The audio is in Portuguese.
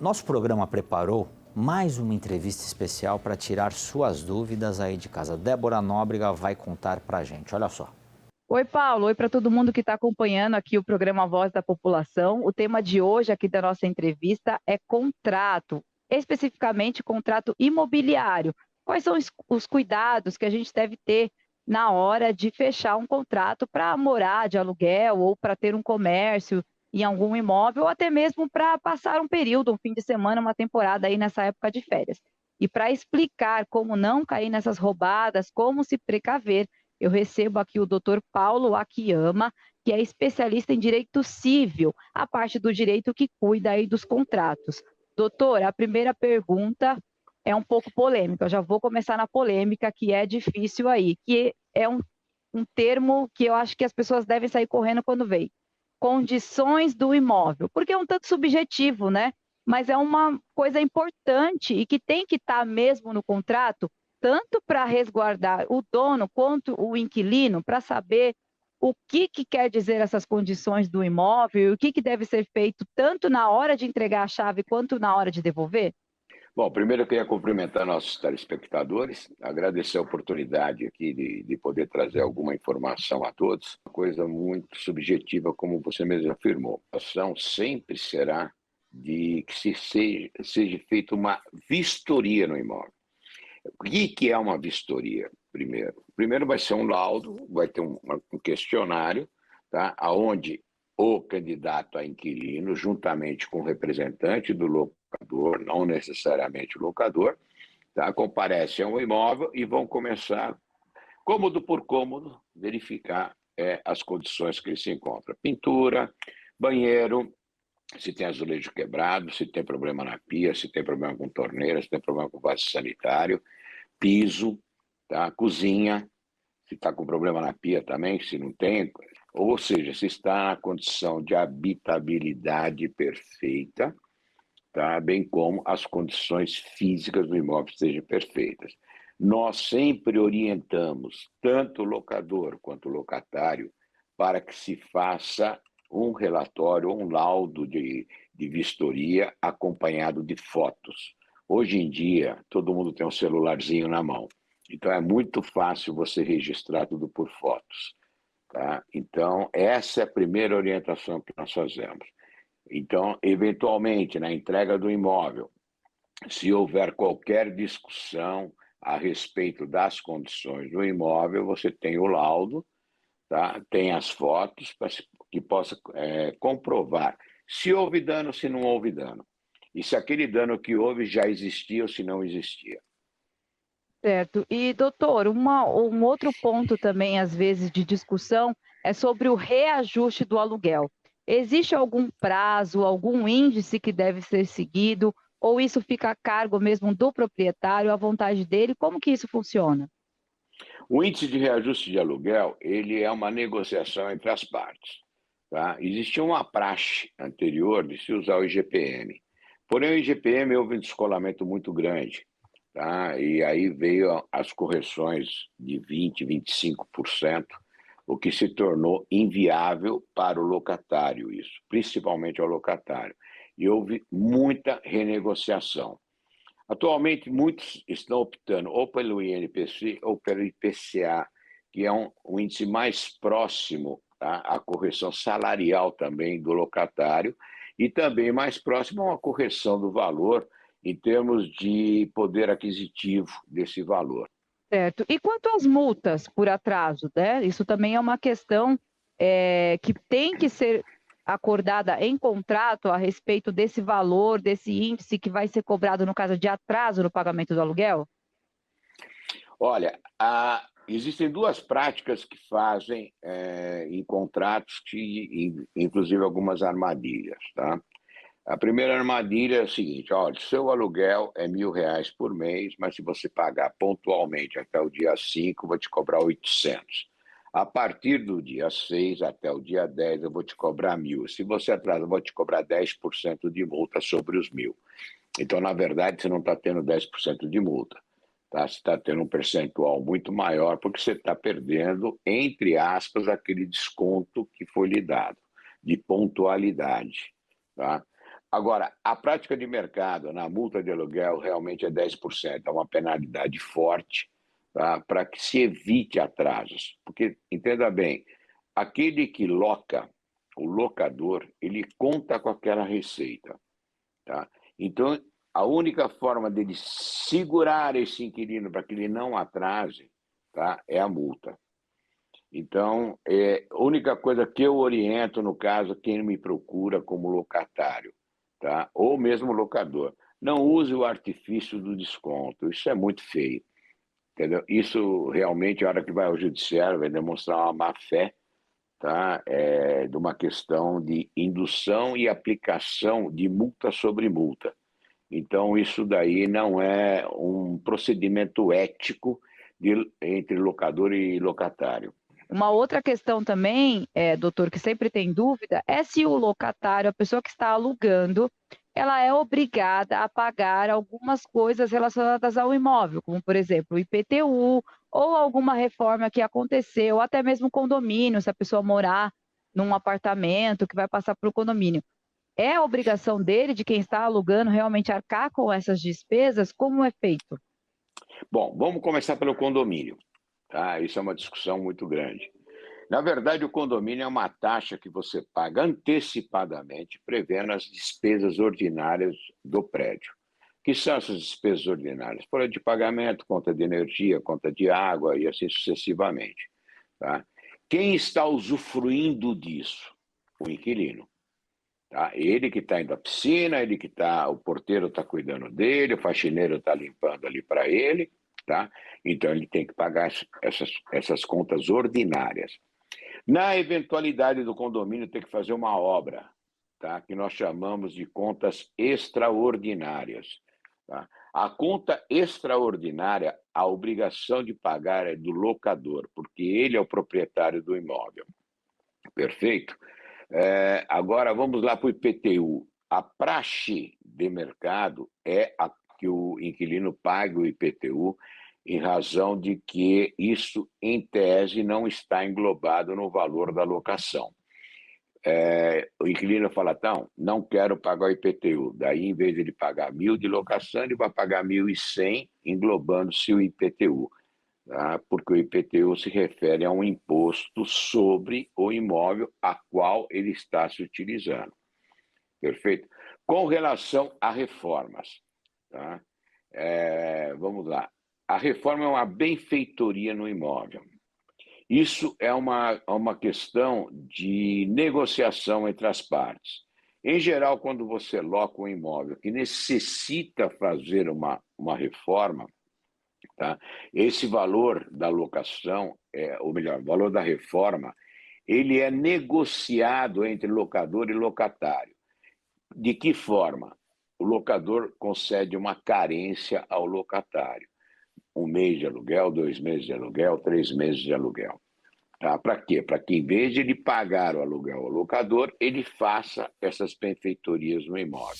Nosso programa preparou mais uma entrevista especial para tirar suas dúvidas aí de casa. Débora Nóbrega vai contar para a gente, olha só. Oi, Paulo. Oi para todo mundo que está acompanhando aqui o programa Voz da População. O tema de hoje aqui da nossa entrevista é contrato, especificamente contrato imobiliário. Quais são os cuidados que a gente deve ter na hora de fechar um contrato para morar de aluguel ou para ter um comércio em algum imóvel ou até mesmo para passar um período, um fim de semana, uma temporada aí nessa época de férias. E para explicar como não cair nessas roubadas, como se precaver, eu recebo aqui o Dr. Paulo Akiyama, que é especialista em direito civil, a parte do direito que cuida aí dos contratos. Doutor, a primeira pergunta é um pouco polêmica, eu já vou começar na polêmica, que é difícil aí, que é um termo que eu acho que as pessoas devem sair correndo quando veem. Condições do imóvel, porque é um tanto subjetivo, né? Mas é uma coisa importante e que tem que estar mesmo no contrato, tanto para resguardar o dono quanto o inquilino, para saber o que quer dizer essas condições do imóvel e o que deve ser feito tanto na hora de entregar a chave quanto na hora de devolver? Bom, primeiro eu queria cumprimentar nossos telespectadores, agradecer a oportunidade aqui de poder trazer alguma informação a todos. Uma coisa muito subjetiva, como você mesmo afirmou. A ação sempre será de que seja feita uma vistoria no imóvel. O que é uma vistoria, primeiro? Primeiro vai ser um laudo, vai ter um questionário, tá? Onde o candidato a inquilino, juntamente com o representante do locador, não necessariamente o locador, tá? Comparecem ao imóvel e vão começar, cômodo por cômodo, verificar as condições que ele se encontra. Pintura, banheiro, se tem azulejo quebrado, se tem problema na pia, se tem problema com torneira, se tem problema com vaso sanitário, piso, tá? Cozinha, se está com problema na pia também, se não tem, ou seja, se está na condição de habitabilidade perfeita, tá? Bem como as condições físicas do imóvel sejam perfeitas. Nós sempre orientamos tanto o locador quanto o locatário para que se faça um relatório, um laudo de vistoria acompanhado de fotos. Hoje em dia, todo mundo tem um celularzinho na mão, então é muito fácil você registrar tudo por fotos. Tá? Então, essa é a primeira orientação que nós fazemos. Então, eventualmente, na entrega do imóvel, se houver qualquer discussão a respeito das condições do imóvel, você tem o laudo, tá? Tem as fotos para que possa comprovar se houve dano, se não houve dano. E se aquele dano que houve já existia ou se não existia. Certo. E, doutor, um outro ponto também, às vezes, de discussão é sobre o reajuste do aluguel. Existe algum prazo, algum índice que deve ser seguido, ou isso fica a cargo mesmo do proprietário, à vontade dele? Como que isso funciona? O índice de reajuste de aluguel, ele é uma negociação entre as partes. Tá? Existia uma praxe anterior de se usar o IGPM. Porém, o IGPM houve um descolamento muito grande. Tá? E aí veio as correções de 20%, 25%, o que se tornou inviável para o locatário isso, principalmente ao locatário. E houve muita renegociação. Atualmente, muitos estão optando ou pelo INPC ou pelo IPCA, que é um índice mais próximo, tá, à correção salarial também do locatário e também mais próximo a uma correção do valor em termos de poder aquisitivo desse valor. Certo. E quanto às multas por atraso, né? Isso também é uma questão que tem que ser acordada em contrato a respeito desse valor, desse índice que vai ser cobrado no caso de atraso no pagamento do aluguel? Olha, existem duas práticas que fazem em contratos, inclusive algumas armadilhas. Tá? A primeira armadilha é a seguinte: olha, seu aluguel é R$ 1.000 por mês, mas se você pagar pontualmente até o dia 5, eu vou te cobrar 800. A partir do dia 6 até o dia 10, eu vou te cobrar 1.000. Se você atrasar, eu vou te cobrar 10% de multa sobre os 1.000. Então, na verdade, você não está tendo 10% de multa. Tá? Você está tendo um percentual muito maior porque você está perdendo, entre aspas, aquele desconto que foi lhe dado, de pontualidade. Tá? Agora, a prática de mercado na multa de aluguel realmente é 10%, é uma penalidade forte, tá? Para que se evite atrasos. Porque, entenda bem, aquele que loca, o locador, ele conta com aquela receita. Tá? Então, a única forma dele segurar esse inquilino para que ele não atrase, tá, é a multa. Então, a única coisa que eu oriento, no caso, quem me procura como locatário, tá, ou mesmo locador, não use o artifício do desconto, isso é muito feio. Entendeu? Isso realmente, a hora que vai ao judiciário, vai demonstrar uma má-fé, tá? De uma questão de indução e aplicação de multa sobre multa. Então, isso daí não é um procedimento ético entre locador e locatário. Uma outra questão também, doutor, que sempre tem dúvida, é se o locatário, a pessoa que está alugando, ela é obrigada a pagar algumas coisas relacionadas ao imóvel, como, por exemplo, o IPTU ou alguma reforma que aconteceu, ou até mesmo condomínio, se a pessoa morar num apartamento que vai passar para o condomínio. É a obrigação dele, de quem está alugando, realmente arcar com essas despesas? Como é feito? Bom, vamos começar pelo condomínio. Tá? Isso é uma discussão muito grande. Na verdade, o condomínio é uma taxa que você paga antecipadamente, prevendo as despesas ordinárias do prédio. Que são essas despesas ordinárias? Folha de pagamento, conta de energia, conta de água e assim sucessivamente. Tá? Quem está usufruindo disso? O inquilino. Tá? Ele que está indo à piscina, ele que está, o porteiro está cuidando dele, o faxineiro está limpando ali para ele, tá? Então ele tem que pagar essas contas ordinárias. Na eventualidade do condomínio ter que fazer uma obra, tá? Que nós chamamos de contas extraordinárias. Tá? A conta extraordinária, a obrigação de pagar é do locador, porque ele é o proprietário do imóvel. Perfeito? Agora vamos lá para o IPTU. A praxe de mercado é que o inquilino pague o IPTU em razão de que isso, em tese, não está englobado no valor da locação. O inquilino fala, não quero pagar o IPTU. Daí, em vez de ele pagar 1.000 de locação, ele vai pagar 1.100, englobando-se o IPTU. Tá? Porque o IPTU se refere a um imposto sobre o imóvel a qual ele está se utilizando. Perfeito? Com relação a reformas, tá? Vamos lá. A reforma é uma benfeitoria no imóvel. Isso é uma questão de negociação entre as partes. Em geral, quando você loca um imóvel que necessita fazer uma reforma, tá? Esse valor da locação, ou melhor, o valor da reforma, ele é negociado entre locador e locatário. De que forma? O locador concede uma carência ao locatário. 1 mês de aluguel, 2 meses de aluguel, 3 meses de aluguel. Tá? Para quê? Para que, em vez de ele pagar o aluguel ao locador, ele faça essas benfeitorias no imóvel.